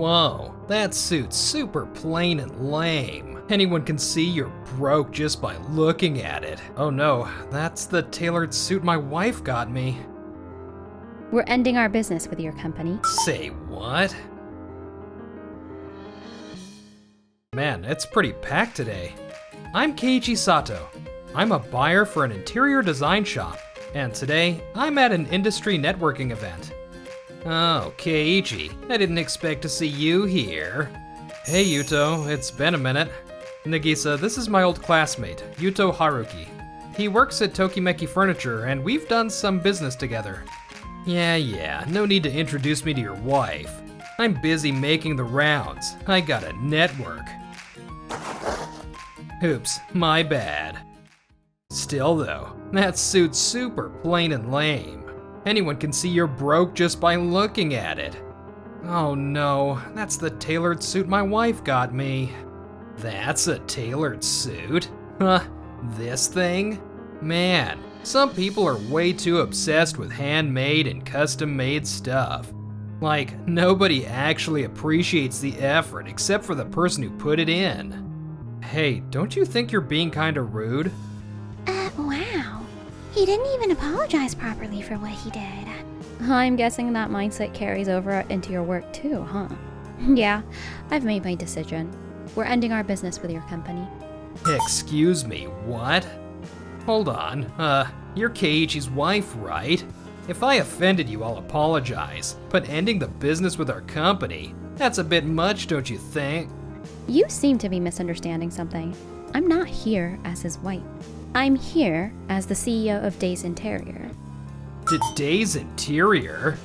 Whoa, that suit's super plain and lame. Anyone can see you're broke just by looking at it. Oh no, that's the tailored suit my wife got me. We're ending our business with your company. Say what? Man, it's pretty packed today. I'm Keiichi Sato. I'm a buyer for an interior design shop, and today I'm at an industry networking event. Oh, Keiichi, I didn't expect to see you here. Hey Yuto, it's been a minute. Nagisa, this is my old classmate, Yuto Haruki. He works at Tokimeki Furniture, and we've done some business together. Yeah, no need to introduce me to your wife. I'm busy making the rounds. I got a network. Oops, my bad. Still though, that suit's super plain and lame. Anyone can see you're broke just by looking at it. Oh no, that's the tailored suit my wife got me. That's a tailored suit? Huh, this thing? Man, some people are way too obsessed with handmade and custom-made stuff. Like, nobody actually appreciates the effort except for the person who put it in. Hey, don't you think you're being kinda rude? Wow. He didn't even apologize properly for what he did. I'm guessing that mindset carries over into your work too, huh? Yeah, I've made my decision. We're ending our business with your company. Excuse me, what? Hold on, you're Keiichi's wife, right? If I offended you, I'll apologize, but ending the business with our company, that's a bit much, don't you think? You seem to be misunderstanding something. I'm not here as his wife. I'm here as the CEO of Days Interior. Days Interior?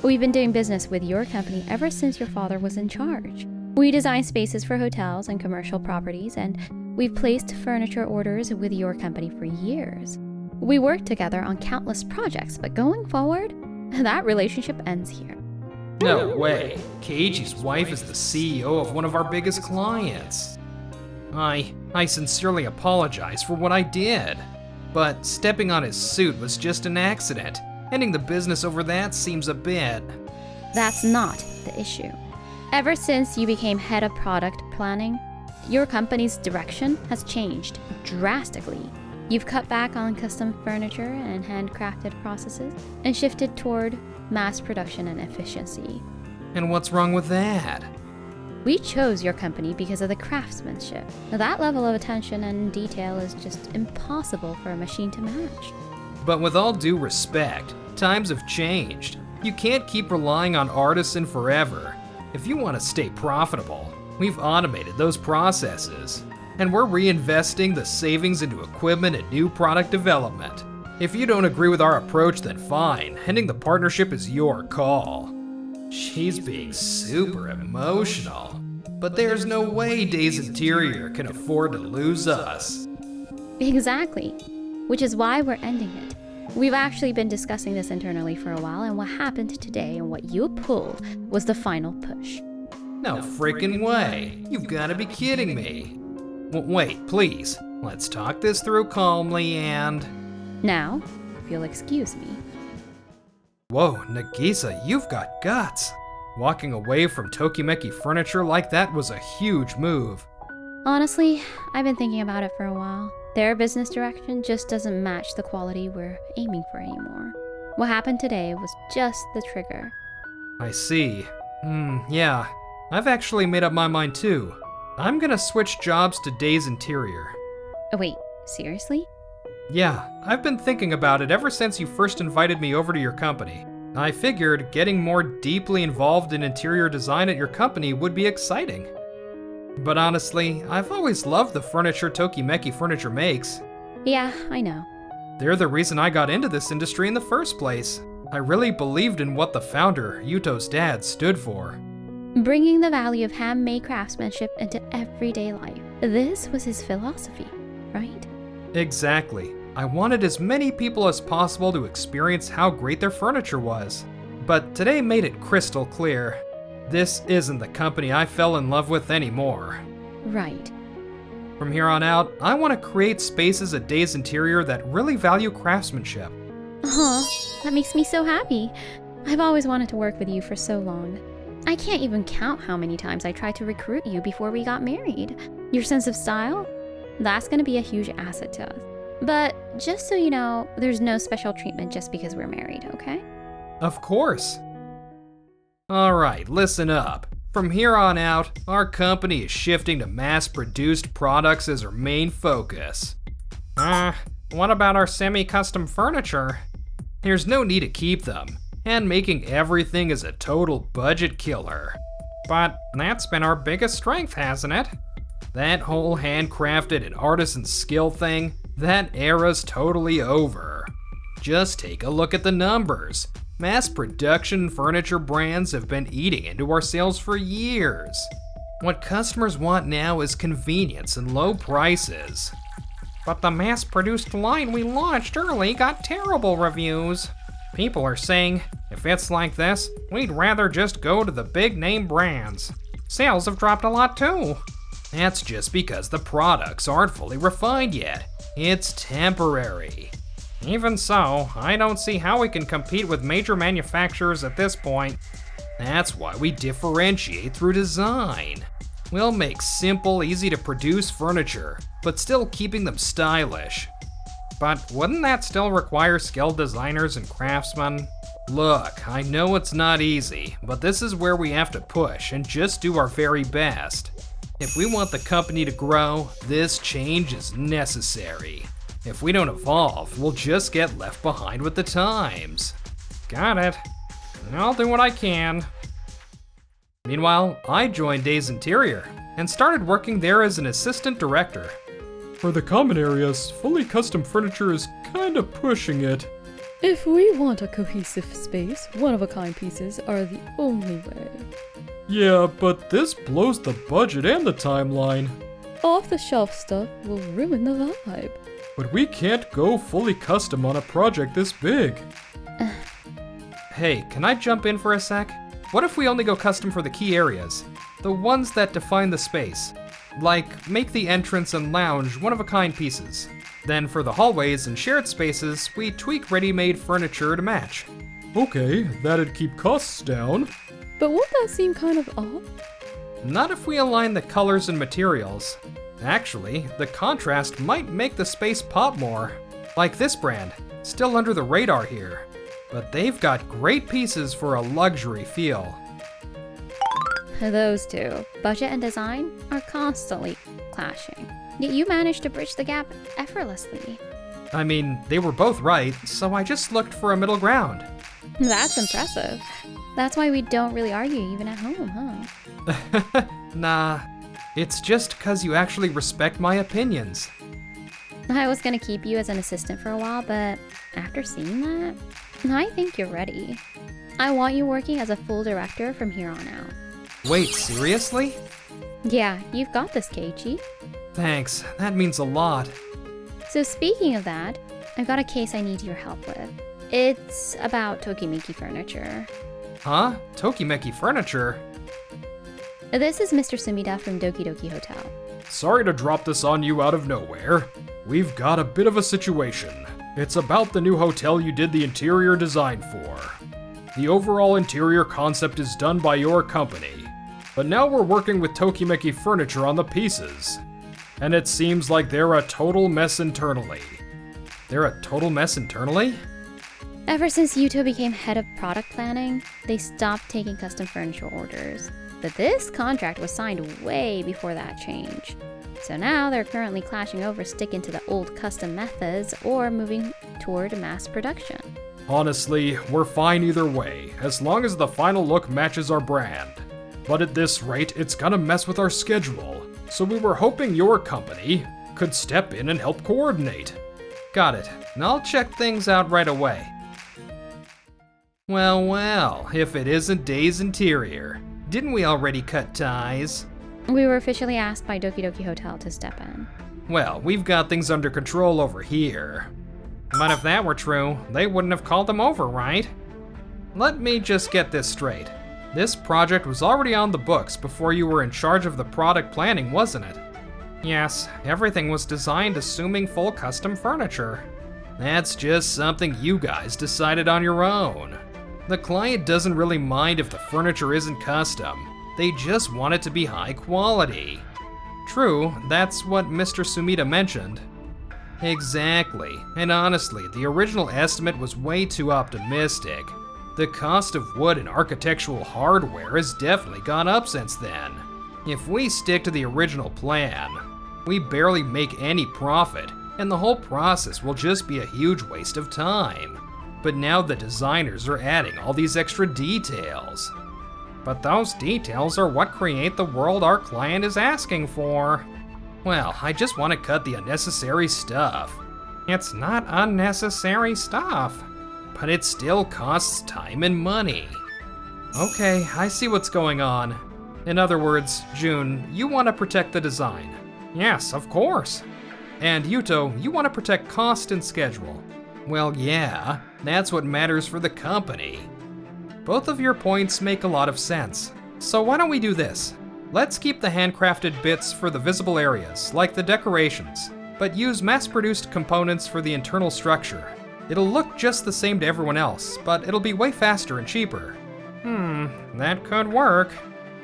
We've been doing business with your company ever since your father was in charge. We design spaces for hotels and commercial properties, and we've placed furniture orders with your company for years. We worked together on countless projects, but going forward, that relationship ends here. No way. Keiichi's wife is the CEO of one of our biggest clients. I sincerely apologize for what I did. But stepping on his suit was just an accident. Ending the business over that seems a bit... That's not the issue. Ever since you became head of product planning, your company's direction has changed drastically. You've cut back on custom furniture and handcrafted processes and shifted toward mass production and efficiency. And what's wrong with that? We chose your company because of the craftsmanship. Now, that level of attention and detail is just impossible for a machine to match. But with all due respect, times have changed. You can't keep relying on artisan forever. If you want to stay profitable, we've automated those processes. And we're reinvesting the savings into equipment and new product development. If you don't agree with our approach, then fine. Ending the partnership is your call. She's being super emotional. But there's no way Days Interior can afford to lose us. Exactly. Which is why we're ending it. We've actually been discussing this internally for a while, and what happened today and what you pulled was the final push. No freaking way. You've got to be kidding me. Wait, please. Let's talk this through calmly and... Now, if you'll excuse me. Whoa, Nagisa, you've got guts. Walking away from Tokimeki Furniture like that was a huge move. Honestly, I've been thinking about it for a while. Their business direction just doesn't match the quality we're aiming for anymore. What happened today was just the trigger. I see. Yeah. I've actually made up my mind too. I'm gonna switch jobs to Days Interior. Oh, wait, seriously? Yeah, I've been thinking about it ever since you first invited me over to your company. I figured getting more deeply involved in interior design at your company would be exciting. But honestly, I've always loved the furniture Tokimeki Furniture makes. Yeah, I know. They're the reason I got into this industry in the first place. I really believed in what the founder, Yuto's dad, stood for. Bringing the value of handmade craftsmanship into everyday life. This was his philosophy, right? Exactly. I wanted as many people as possible to experience how great their furniture was. But today made it crystal clear. This isn't the company I fell in love with anymore. Right. From here on out, I want to create spaces at Days Interior that really value craftsmanship. That makes me so happy. I've always wanted to work with you for so long. I can't even count how many times I tried to recruit you before we got married. Your sense of style? That's gonna be a huge asset to us. But just so you know, there's no special treatment just because we're married, okay? Of course. Alright, listen up. From here on out, our company is shifting to mass-produced products as our main focus. What about our semi-custom furniture? There's no need to keep them, and making everything is a total budget killer. But that's been our biggest strength, hasn't it? That whole handcrafted and artisan skill thing, that era's totally over. Just take a look at the numbers. Mass production furniture brands have been eating into our sales for years. What customers want now is convenience and low prices. But the mass-produced line we launched early got terrible reviews. People are saying, if it's like this, we'd rather just go to the big-name brands. Sales have dropped a lot too. That's just because the products aren't fully refined yet. It's temporary. Even so, I don't see how we can compete with major manufacturers at this point. That's why we differentiate through design. We'll make simple, easy-to-produce furniture, but still keeping them stylish. But wouldn't that still require skilled designers and craftsmen? Look, I know it's not easy, but this is where we have to push and just do our very best. If we want the company to grow, this change is necessary. If we don't evolve, we'll just get left behind with the times. Got it. I'll do what I can. Meanwhile, I joined Days Interior and started working there as an assistant director. For the common areas, fully custom furniture is kinda pushing it. If we want a cohesive space, one-of-a-kind pieces are the only way. Yeah, but this blows the budget and the timeline. Off-the-shelf stuff will ruin the vibe. But we can't go fully custom on a project this big. Hey, can I jump in for a sec? What if we only go custom for the key areas? The ones that define the space. Like, make the entrance and lounge one-of-a-kind pieces. Then for the hallways and shared spaces, we tweak ready-made furniture to match. Okay, that'd keep costs down. But won't that seem kind of off? Not if we align the colors and materials. Actually, the contrast might make the space pop more. Like this brand, still under the radar here. But they've got great pieces for a luxury feel. Those two, budget and design, are constantly clashing. Yet you managed to bridge the gap effortlessly. I mean, they were both right, so I just looked for a middle ground. That's impressive. That's why we don't really argue even at home, huh? Nah, it's just 'cause you actually respect my opinions. I was gonna keep you as an assistant for a while, but after seeing that, I think you're ready. I want you working as a full director from here on out. Wait, seriously? Yeah, you've got this, Keiichi. Thanks, that means a lot. So speaking of that, I've got a case I need your help with. It's about Tokimeki furniture. Huh? Tokimeki furniture? This is Mr. Sumida from Doki Doki Hotel. Sorry to drop this on you out of nowhere. We've got a bit of a situation. It's about the new hotel you did the interior design for. The overall interior concept is done by your company, but now we're working with Tokimeki Furniture on the pieces. And it seems like they're a total mess internally. They're a total mess internally? Ever since Yuto became head of product planning, they stopped taking custom furniture orders. But this contract was signed way before that change. So now they're currently clashing over sticking to the old custom methods or moving toward mass production. Honestly, we're fine either way, as long as the final look matches our brand. But at this rate, it's gonna mess with our schedule, so we were hoping your company could step in and help coordinate. Got it, and I'll check things out right away. Well, if it isn't Days Interior. Didn't we already cut ties? We were officially asked by Doki Doki Hotel to step in. Well, we've got things under control over here. But if that were true, they wouldn't have called them over, right? Let me just get this straight. This project was already on the books before you were in charge of the product planning, wasn't it? Yes, everything was designed assuming full custom furniture. That's just something you guys decided on your own. The client doesn't really mind if the furniture isn't custom. They just want it to be high quality. True, that's what Mr. Sumida mentioned. Exactly, and honestly, the original estimate was way too optimistic. The cost of wood and architectural hardware has definitely gone up since then. If we stick to the original plan, we barely make any profit, and the whole process will just be a huge waste of time. But now the designers are adding all these extra details. But those details are what create the world our client is asking for. Well, I just want to cut the unnecessary stuff. It's not unnecessary stuff, but it still costs time and money. Okay, I see what's going on. In other words, June, you want to protect the design. Yes, of course. And Yuto, you want to protect cost and schedule. Well, yeah, that's what matters for the company. Both of your points make a lot of sense. So why don't we do this? Let's keep the handcrafted bits for the visible areas, like the decorations, but use mass-produced components for the internal structure. It'll look just the same to everyone else, but it'll be way faster and cheaper. That could work.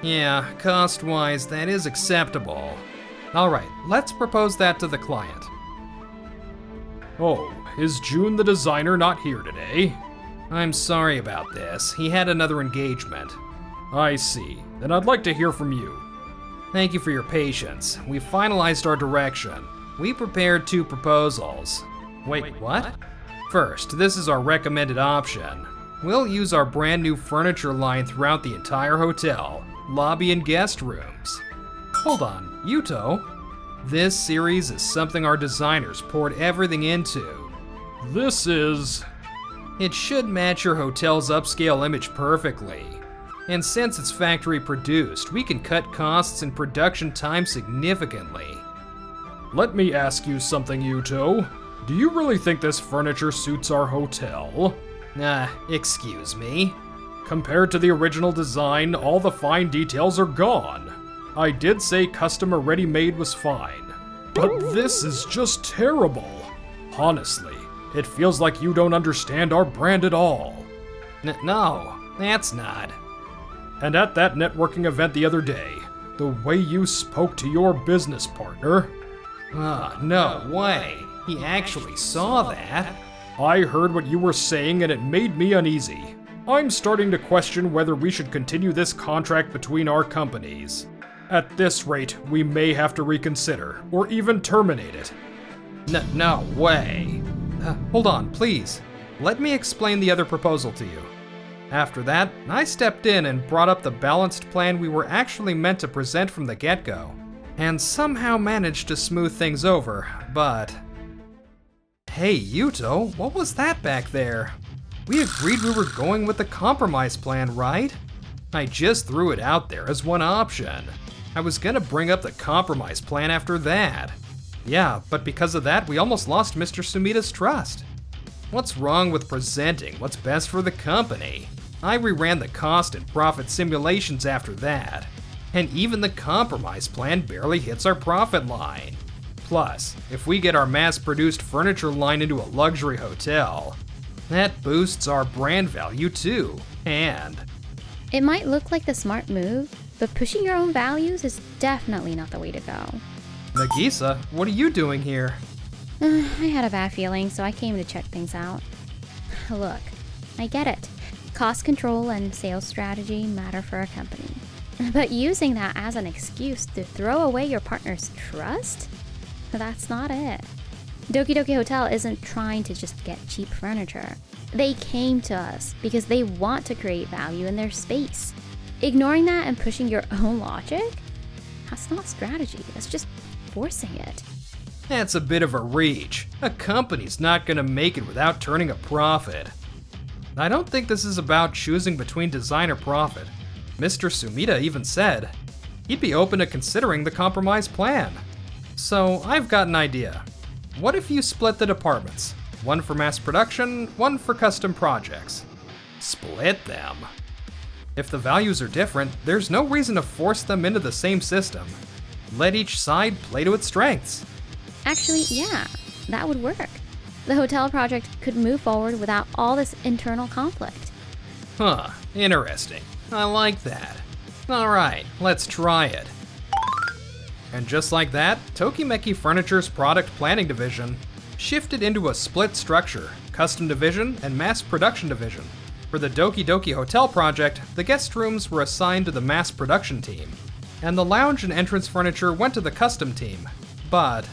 Yeah, cost-wise, that is acceptable. Alright, let's propose that to the client. Oh, is June the designer not here today? I'm sorry about this. He had another engagement. I see. Then I'd like to hear from you. Thank you for your patience. We finalized our direction. We prepared 2 proposals. Wait, what? First, this is our recommended option. We'll use our brand new furniture line throughout the entire hotel, lobby and guest rooms. Hold on, Yuto. This series is something our designers poured everything into. This is... It should match your hotel's upscale image perfectly. And since it's factory produced, we can cut costs and production time significantly. Let me ask you something, Yuto. Do you really think this furniture suits our hotel? Excuse me? Compared to the original design, all the fine details are gone. I did say custom or ready-made was fine, but this is just terrible. Honestly, it feels like you don't understand our brand at all. No, that's not. And at that networking event the other day, the way you spoke to your business partner... no way. He actually saw that. I heard what you were saying and it made me uneasy. I'm starting to question whether we should continue this contract between our companies. At this rate, we may have to reconsider, or even terminate it. No way. Hold on, please. Let me explain the other proposal to you. After that, I stepped in and brought up the balanced plan we were actually meant to present from the get-go, and somehow managed to smooth things over, but... Hey, Yuto, what was that back there? We agreed we were going with the compromise plan, right? I just threw it out there as one option. I was gonna bring up the compromise plan after that. Yeah, but because of that, we almost lost Mr. Sumida's trust. What's wrong with presenting what's best for the company? I reran the cost and profit simulations after that, and even the compromise plan barely hits our profit line. Plus, if we get our mass-produced furniture line into a luxury hotel, that boosts our brand value too, and... It might look like the smart move, but pushing your own values is definitely not the way to go. Nagisa, what are you doing here? I had a bad feeling, so I came to check things out. Look, I get it. Cost control and sales strategy matter for a company. But using that as an excuse to throw away your partner's trust? That's not it. Doki Doki Hotel isn't trying to just get cheap furniture. They came to us because they want to create value in their space. Ignoring that and pushing your own logic? That's not strategy, that's just forcing it. That's a bit of a reach. A company's not gonna make it without turning a profit. I don't think this is about choosing between design or profit. Mr. Sumida even said he'd be open to considering the compromise plan. So I've got an idea. What if you split the departments? One for mass production, one for custom projects. Split them. If the values are different, there's no reason to force them into the same system. Let each side play to its strengths. Actually, yeah, that would work. The hotel project could move forward without all this internal conflict. Huh, interesting. I like that. Alright, let's try it. And just like that, Tokimeki Furniture's product planning division shifted into a split structure, custom division and mass production division. For the Doki Doki Hotel project, the guest rooms were assigned to the mass production team, and the lounge and entrance furniture went to the custom team. But,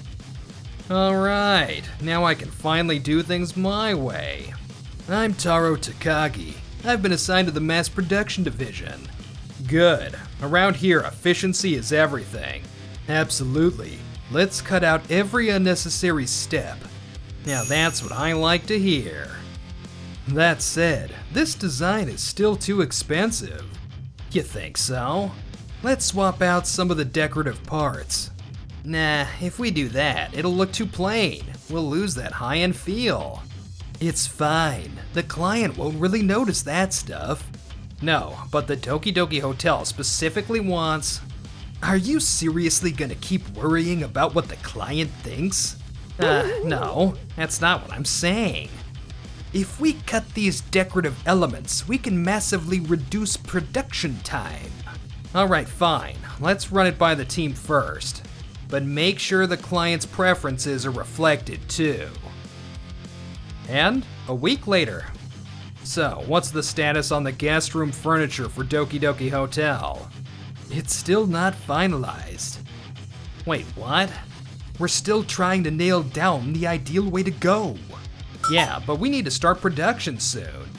alright, now I can finally do things my way. I'm Taro Takagi. I've been assigned to the mass production division. Good. Around here, efficiency is everything. Absolutely. Let's cut out every unnecessary step. Now that's what I like to hear. That said, this design is still too expensive. You think so? Let's swap out some of the decorative parts. Nah, if we do that, it'll look too plain. We'll lose that high-end feel. It's fine. The client won't really notice that stuff. No, but the Doki Doki Hotel specifically wants... Are you seriously gonna keep worrying about what the client thinks? No, that's not what I'm saying. If we cut these decorative elements, we can massively reduce production time. Alright, fine. Let's run it by the team first. But make sure the client's preferences are reflected too. And a week later. So, what's the status on the guest room furniture for Doki Doki Hotel? It's still not finalized. Wait, what? We're still trying to nail down the ideal way to go. Yeah, but we need to start production soon.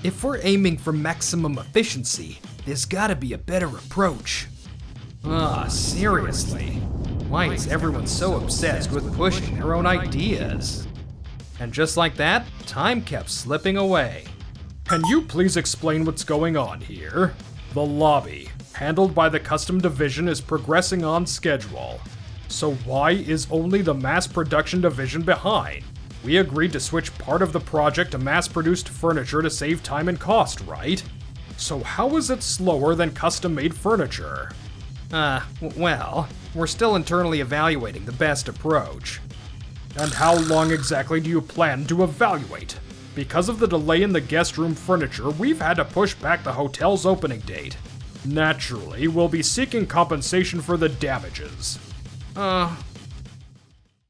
If we're aiming for maximum efficiency, there's gotta be a better approach. Seriously? Why is everyone so obsessed with pushing their own ideas? And just like that, time kept slipping away. Can you please explain what's going on here? The lobby, handled by the custom division, is progressing on schedule. So why is only the mass production division behind? We agreed to switch part of the project to mass-produced furniture to save time and cost, right? So how is it slower than custom-made furniture? Well, we're still internally evaluating the best approach. And how long exactly do you plan to evaluate? Because of the delay in the guest room furniture, we've had to push back the hotel's opening date. Naturally, we'll be seeking compensation for the damages.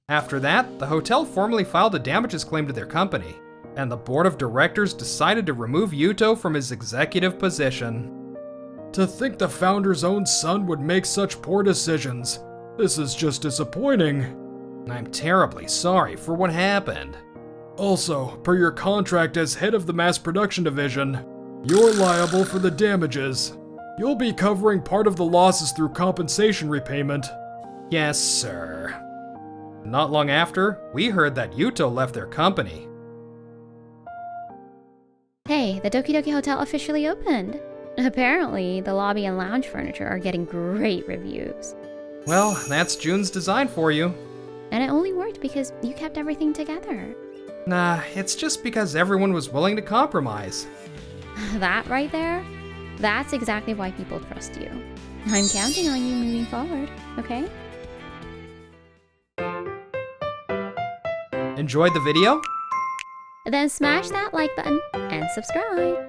After that, the hotel formally filed a damages claim to their company, and the board of directors decided to remove Yuto from his executive position. To think the founder's own son would make such poor decisions. This is just disappointing. I'm terribly sorry for what happened. Also, per your contract as head of the mass production division, you're liable for the damages. You'll be covering part of the losses through compensation repayment. Yes, sir. Not long after, we heard that Yuto left their company. Hey, the Doki Doki Hotel officially opened. Apparently, the lobby and lounge furniture are getting great reviews. Well, that's June's design for you. And it only worked because you kept everything together. Nah, it's just because everyone was willing to compromise. That right there? That's exactly why people trust you. I'm counting on you moving forward, okay? Enjoyed the video? Then smash that like button and subscribe.